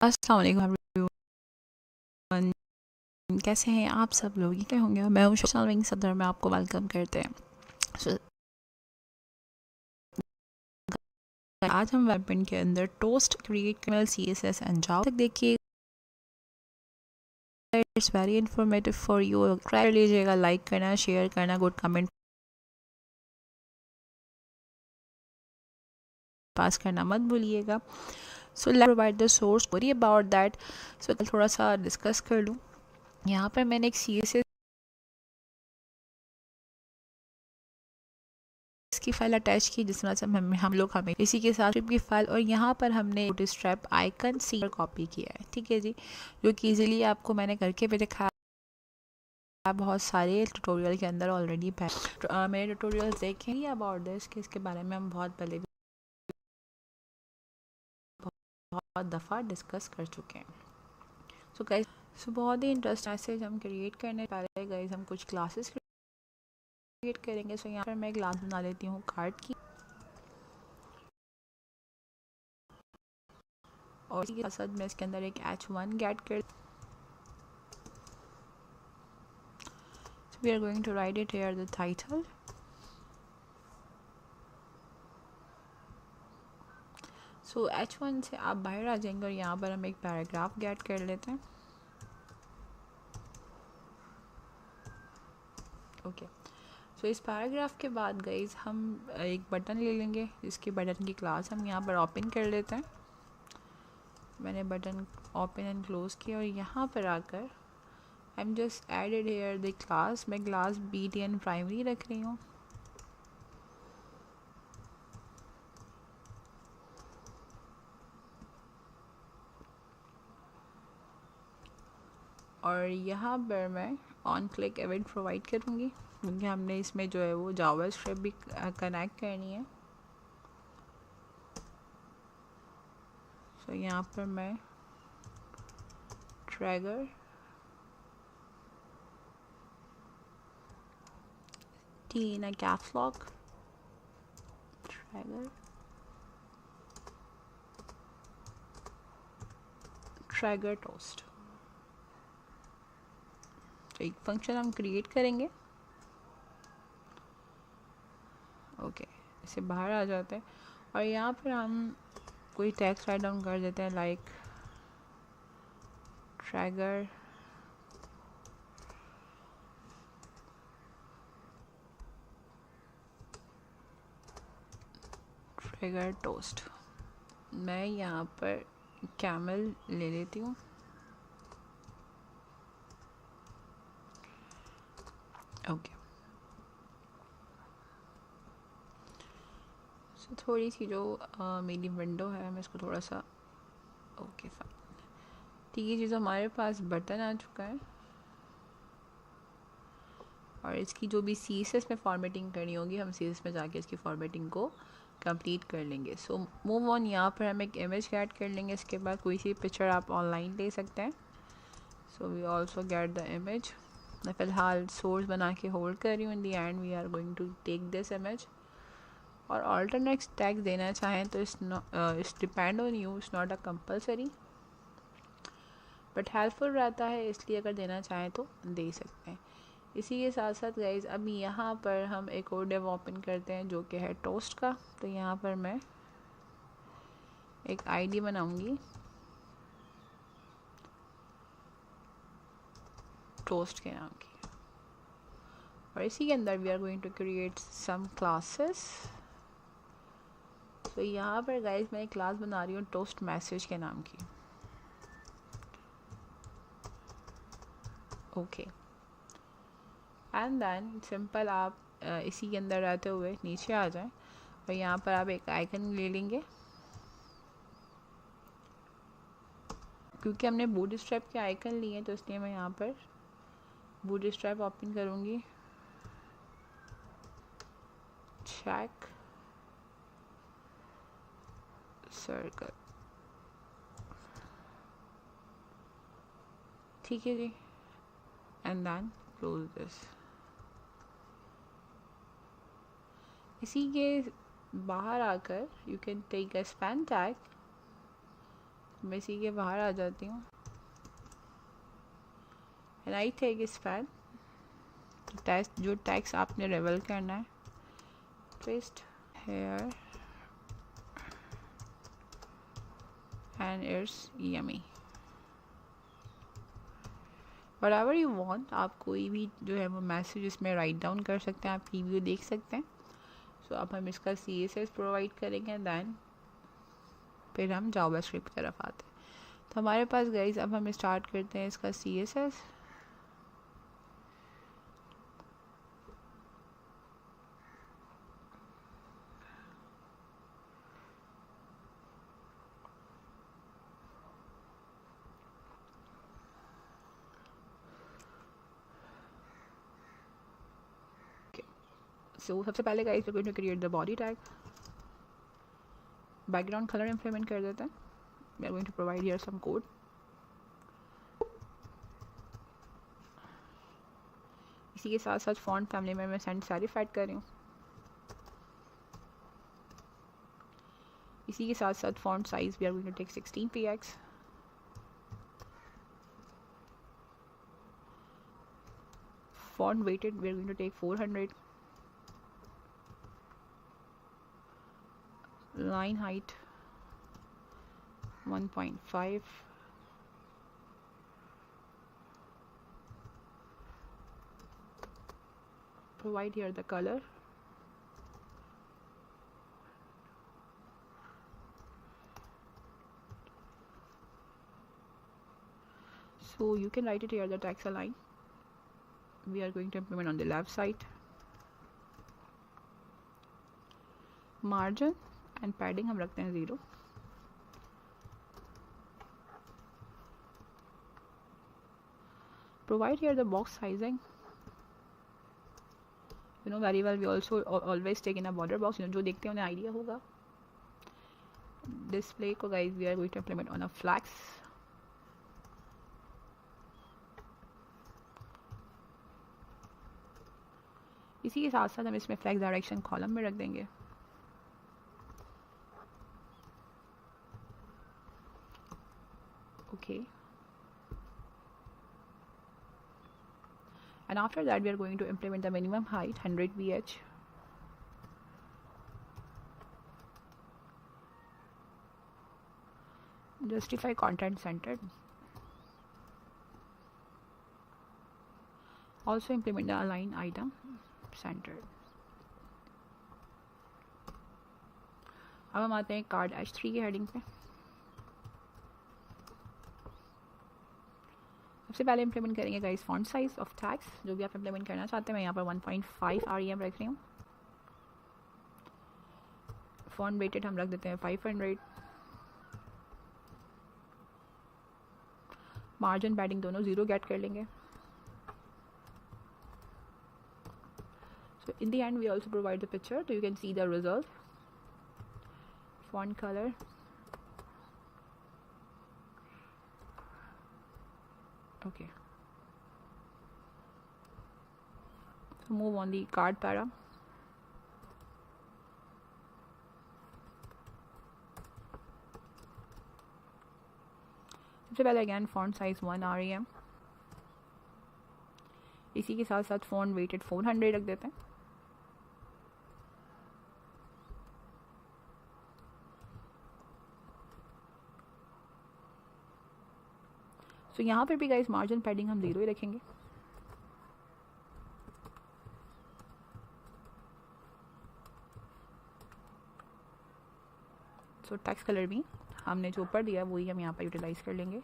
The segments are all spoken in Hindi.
अस्सलाम वालेकुम एवरीवन, कैसे हैं आप सब लोग? ये क्या होंगे, मैं हूँ शर्मिंग सदर में आपको वेलकम करते हैं। So, आज हम वेबपेन के अंदर टोस्ट क्रिएट करना CSS एंड जावा तक देखिए। It's very informative for you. Try कर लीजिएगा, लाइक करना, शेयर करना, गुड कमेंट पास करना मत भूलिएगा। So let's provide the source worry about that. So थोड़ा सा डिस्कस कर लूँ। यहाँ पर मैंने एक CSS की फाइल अटैच की, जिस तरह से हम लोग हमें इसी के साथ की फाइल, और यहाँ पर हमने स्ट्रैप आइकन सी कॉपी किया है, ठीक है जी, जो कि इजीली आपको मैंने करके भी दिखाया। बहुत सारे ट्यूटोरियल के अंदर ऑलरेडी मेरे ट्यूटोरियल्स देखें अबाउट दिस, कि इसके बारे में हम बहुत पहले भी बहुत दफ़ा डिस्कस कर चुके हैं। सो गाइस, बहुत ही इंटरेस्ट मैसेज हम क्रिएट करने पहले गाइस हम कुछ क्लासेस क्रिएट करेंगे। सो यहाँ पर मैं क्लास बना लेती हूँ कार्ड की, और इसी के साथ मैं इसके अंदर एक h1 गेट कर, we are going to write it here the title. So h1 से आप बाहर आ जाएंगे और यहाँ पर हम एक पैराग्राफ गेट कर लेते हैं। ओके, सो इस पैराग्राफ के बाद गाइज हम एक बटन ले लेंगे, जिसके बटन की क्लास हम यहाँ पर ओपन कर लेते हैं। मैंने बटन ओपन एंड क्लोज किया, और यहाँ पर आकर I am just added here the class. मैं क्लास BTN प्राइमरी रख रही हूँ। और यहाँ पर मैं ऑन क्लिक इवेंट प्रोवाइड करूँगी, क्योंकि हमने इसमें जो है वो जावास्क्रिप्ट भी कनेक्ट करनी है। सो यहाँ पर मैं Trager T in a caps lock, Trager toast, तो एक फंक्शन हम क्रिएट करेंगे। ओके, इसे बाहर आ जाते हैं, और यहाँ पर हम कोई टेक्स्ट राइट डाउन कर देते हैं, लाइक ट्रैगर टोस्ट। मैं यहाँ पर कैमल ले लेती हूँ। ओके, सो थोड़ी सी जो मेरी विंडो है, मैं इसको थोड़ा सा ओके फाइन, ठीक है। चीज़ हमारे पास बटन आ चुका है, और इसकी जो भी CSS में फॉर्मेटिंग करनी होगी, हम CSS में जाके इसकी फॉर्मेटिंग को कंप्लीट कर लेंगे। सो मूव ऑन, यहाँ पर हम एक इमेज ऐड कर लेंगे। इसके बाद कोई सी पिक्चर आप ऑनलाइन ले सकते हैं। So we also get the image. मैं फ़िलहाल सोर्स बना के होल्ड कर रही हूँ। In the end we are going to take this image, और ऑल्टरनेट टैग देना चाहें तो इस depend on you, it's not a compulsory, but helpful रहता है, इसलिए अगर देना चाहें तो दे सकते हैं। इसी के साथ साथ गाइज अब यहाँ पर हम एक और डेव ओपन करते हैं, जो कि है टोस्ट का। तो यहाँ पर मैं एक ID बनाऊंगी टोस्ट के नाम की, और इसी के अंदर we are going to create some classes. तो यहाँ पर गाइज मैं एक क्लास बना रही हूँ टोस्ट मैसेज के नाम की। ओके, एंड देन सिंपल आप इसी के अंदर रहते हुए नीचे आ जाएं, और यहाँ पर आप एक आइकन ले लेंगे। क्योंकि हमने बूटस्ट्रैप के आइकन लिए हैं, तो इसलिए मैं यहाँ पर बूटस्ट्रैप ओपन करूँगी, चेक सर्कल, ठीक है जी, एंड देन क्लोज दिस। इसी के बाहर आकर you can take a span tag मैं इसी के बाहर आ जाती हूँ एंड आई टेक इस फैन टेक्स्ट जो टेक्स्ट आपने रिवील करना है paste here and it's yummy whatever you want. आप कोई भी जो है वो मैसेज इसमें राइट डाउन कर सकते हैं, आप प्रीव्यू देख सकते हैं. सो अब हम इसका CSS प्रोवाइड करेंगे दैन फिर हम जावास्क्रिप्ट की तरफ आते हैं. तो हमारे पास गाइज अब हम स्टार्ट करते हैं इसका CSS. सो सबसे पहले guys we are going to create the body tag. Background colour implement कर देते हैं. We are going to provide here some code. इसी के साथ साथ फॉन्ट फैमिली में मैं सेंड सेरिफ ऐड कर रही हूँ. इसी के साथ साथ font size we are going to take 16px. Font weighted we are going to take 400. line height 1.5. provide here the color. So you can write it here, the text align. We are going to implement on the left side. Margin and padding हम रखते हैं 0. Provide here the box sizing. You know very well we also always take in a border box. You know, जो देखते हैं उन्हें आइडिया होगा. Display को guys we are going to implement on a flags. इसी के साथ साथ हम इसमें flags डायरेक्शन कॉलम में रख देंगे. Okay, and after that we are going to implement the minimum height 100 ph. Justify content centered. Also implement the align item centered. अब हम आते हैं कार्ड H3 की हेडिंग पे. सबसे पहले इम्प्लीमेंट करेंगे guys font size of tags. जो भी आप इम्प्लीमेंट करना चाहते हैं मैं यहाँ पर 1.5 REM रख रही हूँ. फॉन्ट वेटेड हम रख देते हैं 500. मार्जिन पैडिंग दोनों 0 गेट कर लेंगे. So in the end we also provide the picture तो you can see the result. Font colour okay. So move on the card para. सबसे पहले अगेन फॉन्ट साइज 1 REM. इसी के साथ साथ फॉन्ट वेटेड 400 रख देते हैं. तो यहाँ पर भी गाइस मार्जिन पैडिंग हम 0 ही रखेंगे. सो टेक्स्ट कलर भी हमने जो ऊपर दिया वही हम यहाँ पर यूटिलाइज कर लेंगे.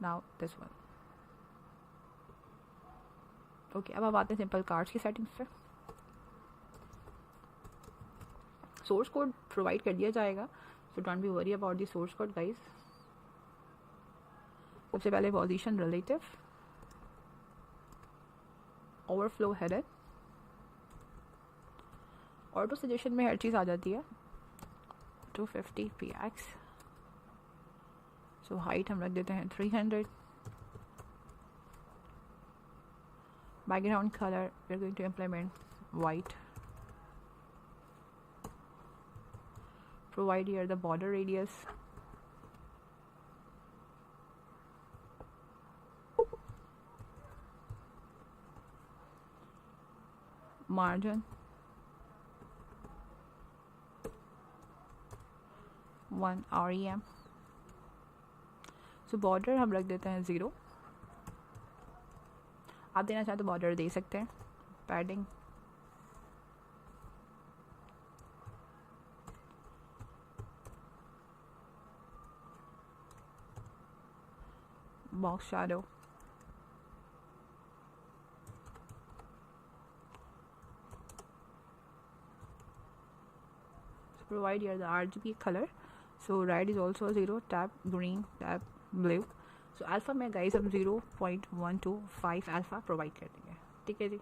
Now this one. ओके, अब हम आते हैं सिंपल कार्ड्स की सेटिंग्स पे. सोर्स कोड प्रोवाइड कर दिया जाएगा, so don't be worry about the source code guys. सबसे पहले position relative, overflow header, auto suggestion में हर चीज़ आ जाती है. 250px. सो हाइट हम रख देते हैं 300. Background colour we are going to implement white. Provide here the border radius. Margin 1 rem। So border हम रख देते हैं 0। आप देना चाहें तो बॉर्डर दे सकते हैं। Padding box shadow provide here the RGB color, so red is also 0, tab green, tab blue। so alpha में guys हम 0.125 alpha प्रोवाइड कर देंगे। ठीक है जी।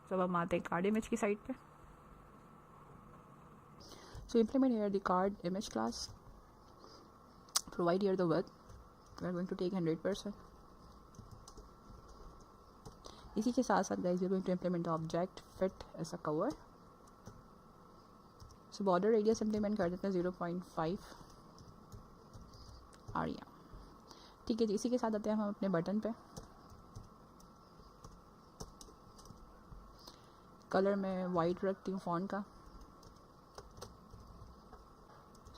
तो अब हम आते हैं कार्ड इमेज की साइड पे। so implement here the card image class, provide here the width, we are going to take 100%। इसी के साथ साथ guys we are going to implement the object fit as a cover। So border radius implement कर देते हैं 0.5 आरिया। ठीक है जी। इसी के साथ आते हैं हम अपने बटन पे। कलर में वाइट रखती हूँ फॉन्ट का।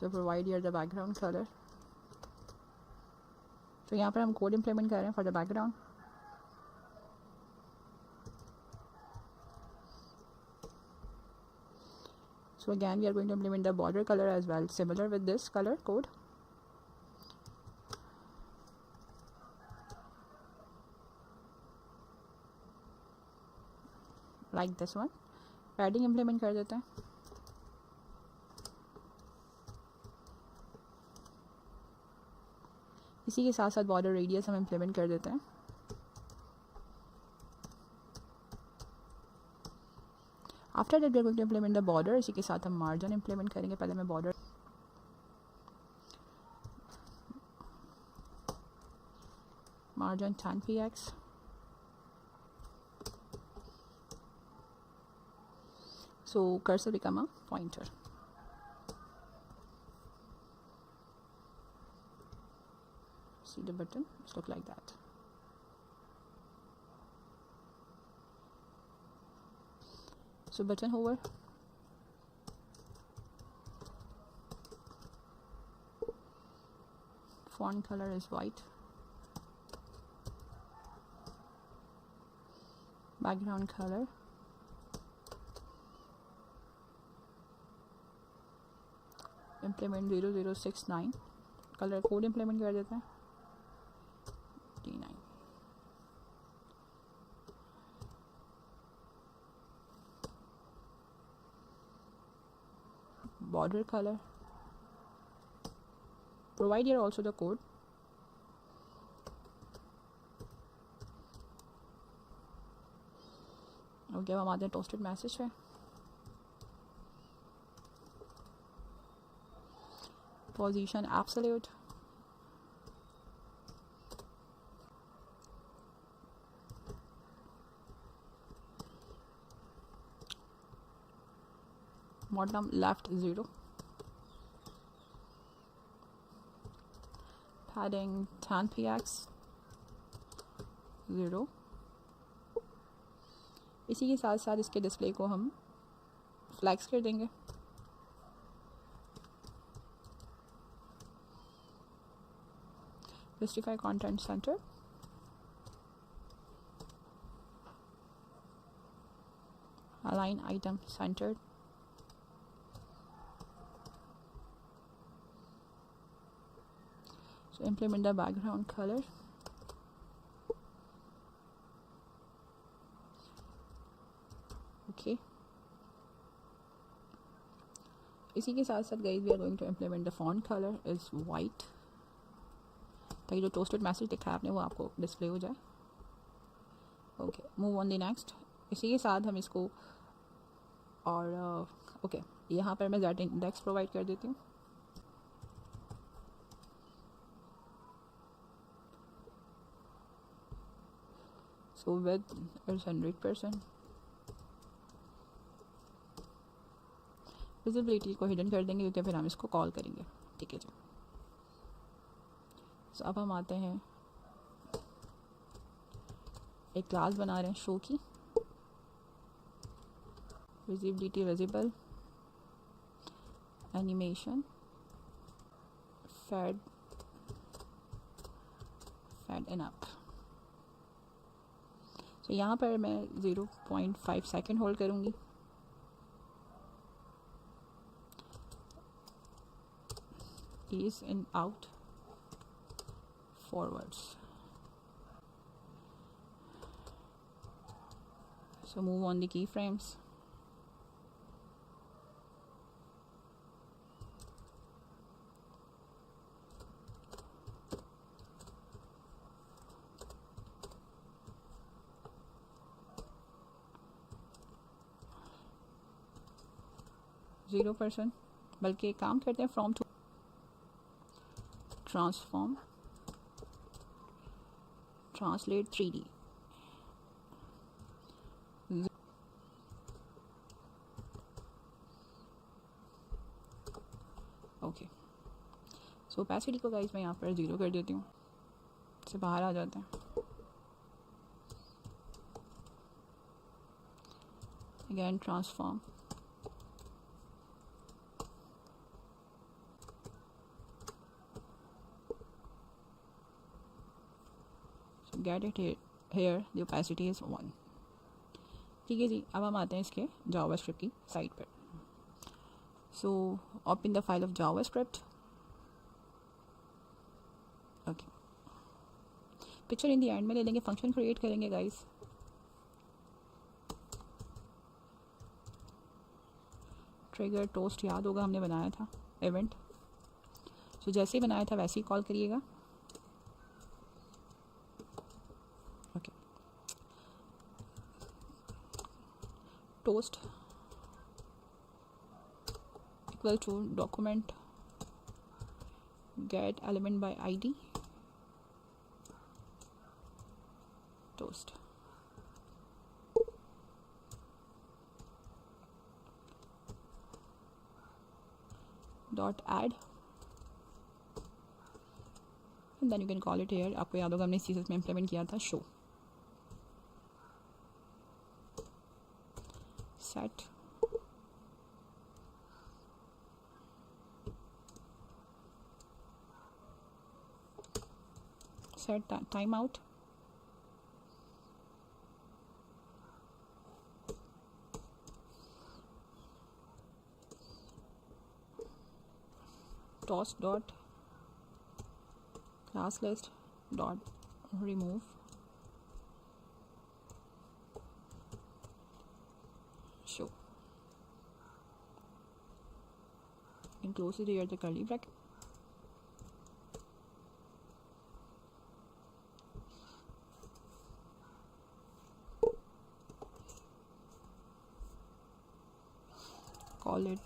So provide here the background colour. तो यहाँ पर हम कोड इम्प्लीमेंट कर रहे हैं for the background. So again we are going to implement the border color as well, similar with this color code। like this one। padding implement कर देते हैं। इसी के साथ साथ border radius हम implement कर देते हैं। After that we are going to implement the border. इसी के साथ हम मार्जिन इम्प्लीमेंट करेंगे। पहले मैं border margin 10 px, so cursor become a pointer। see the button, it's look like that। so button hover, font color is white, background color implement 0069, colour code implement कर देते हैं D9। border color, provide here also the code। Okay अब हम आते हैं टोस्टेड मैसेज पे। Position absolute, bottom left 0, padding 10 px 0। इसी के साथ साथ इसके डिस्प्ले को हम फ्लैक्स कर देंगे। justify content center, align item centered, so implement the background color, okay। इसी के साथ साथ guys we are going to implement the font colour is white, ताकि जो टोस्टेड मैसेज दिखा है आपने वो आपको डिस्प्ले हो जाए। Okay move on the next. इसी के साथ हम इसको और ओके यहाँ पर मैं ज़ेड इंडेक्स प्रोवाइड कर देती हूँ। So with is 100%। विजिबिलिटी को हिडन कर देंगे क्योंकि फिर हम इसको कॉल करेंगे। ठीक है जी। तो अब हम आते हैं एक क्लास बना रहे हैं शो की। visibility, visible, animation, fed and up. तो यहाँ पर मैं 0.5 सेकेंड होल्ड करूँगी. Is and out, forwards. So move on the keyframes. Zero %, बल्कि एक काम करते हैं, from to transform, translate 3D. Okay, so opacity को गाइस मैं यहाँ पर 0 कर देती हूँ, इससे बाहर आ जाते हैं. Again transform, get it here the opacity is 1. ठीक है जी. अब हम आते हैं इसके JavaScript की साइड पर. So open the file of JavaScript. Okay, picture in the and में ले लेंगे, फंक्शन क्रिएट करेंगे गाइस. ट्रिगर टोस्ट याद होगा हमने बनाया था इवेंट. सो जैसे ही बनाया था वैसे ही कॉल करिएगा. toast equal to document get element by id toast. dot add and then you can call it here. आपको याद होगा हमने CSS में इम्प्लीमेंट किया था show. set timeout, toss dot class list dot remove show, and close it here the curly bracket. Call it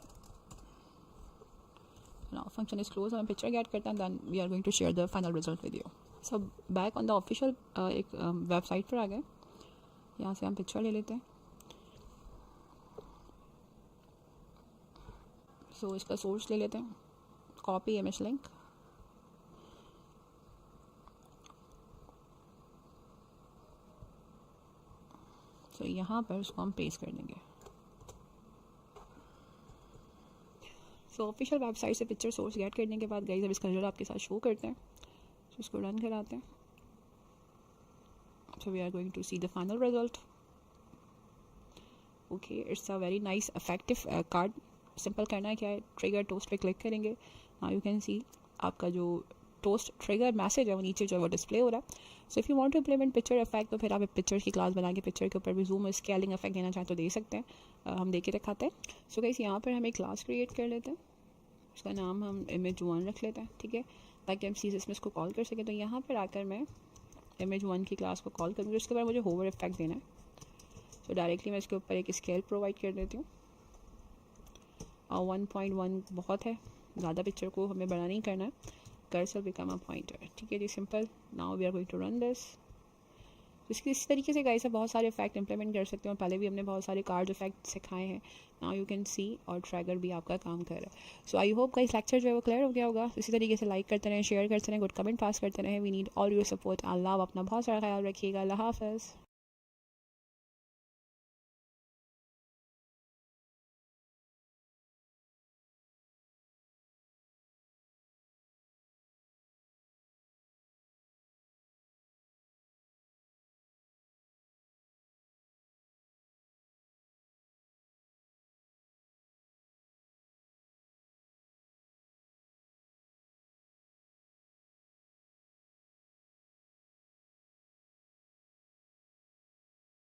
now function is closed. हम picture get करते हैं, then we are going to share the final result with you. So back on the official एक वेबसाइट पर आ गए. यहाँ से हम पिक्चर ले लेते हैं. सो इसका सोर्स ले लेते हैं, कॉपी इमेज लिंक, सो यहाँ पर उसको हम पेस्ट कर देंगे. सो ऑफिशियल वेबसाइट से पिक्चर सोर्स गेट करने के बाद गाइस अब इसका रिजल्ट आपके साथ शो करते हैं. सो इसको रन कराते हैं. So we are going to see the final result. Okay, it's a very nice effective card. Simple करना है क्या है, ट्रिगर टोस्ट पे क्लिक करेंगे. नाउ यू कैन सी आपका जो टोस्ट ट्रिगर मैसेज है वो नीचे जो है वो डिस्प्ले हो रहा है. So if you want to implement picture effect तो फिर आप पिक्चर की क्लास बना के पिक्चर के ऊपर भी जूम और स्केलिंग इफेक्ट देना चाहें तो दे सकते हैं. हम दे के दिखाते हैं. सो गाइस यहाँ पर हम एक क्लास क्रिएट कर लेते हैं. उसका नाम हम image1 रख लेते हैं, ठीक है, ताकि हम CSS में इसको कॉल कर सकें. तो यहाँ पर आकर मैं image1 की क्लास को कॉल करूँगी. उसके बाद मुझे होवर इफेक्ट देना है. सो डायरेक्टली मैं इसके ऊपर एक स्केल प्रोवाइड कर देती हूँ. 1.1 बहुत है, ज़्यादा पिक्चर को हमें बड़ा नहीं करना है. कर्सर बिकम अ पॉइंटर, ठीक है जी, simple. Now we are going to run this. इस तरीके से गाइस आप बहुत सारे इफेक्ट इंप्लीमेंट कर सकते हो. पहले भी हमने बहुत सारे कार्ड इफेक्ट सिखाए हैं. नाउ यू कैन सी और ट्रैगर भी आपका काम कर रहा है. सो आई होप गाइस लेक्चर जो है वो क्लियर हो गया होगा. इसी तरीके से लाइक करते रहें, शेयर करते रहें, गुड कमेंट पास करते रहें. We need all your support. Allah, अपना बहुत सारा ख्याल रखिएगा. अल्लाह हाफ़िज़.